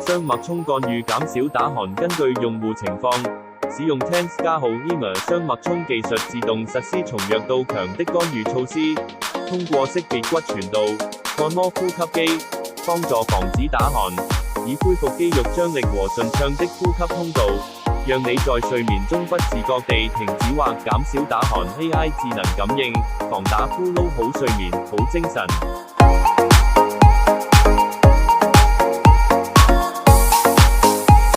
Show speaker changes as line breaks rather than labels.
雙脈衝干預減少打鼾。根據用戶情況，使用 TENS 加號 EMER 雙脈衝技術自動實施從弱到強的干預措施，通過識別骨傳導、按摩呼吸機，幫助防止打鼾，以恢復肌肉張力和順暢的呼吸通道，讓你在睡眠中不自覺地停止或減少打鼾。AI 智能感應，防打呼嚕，好睡眠，好精神。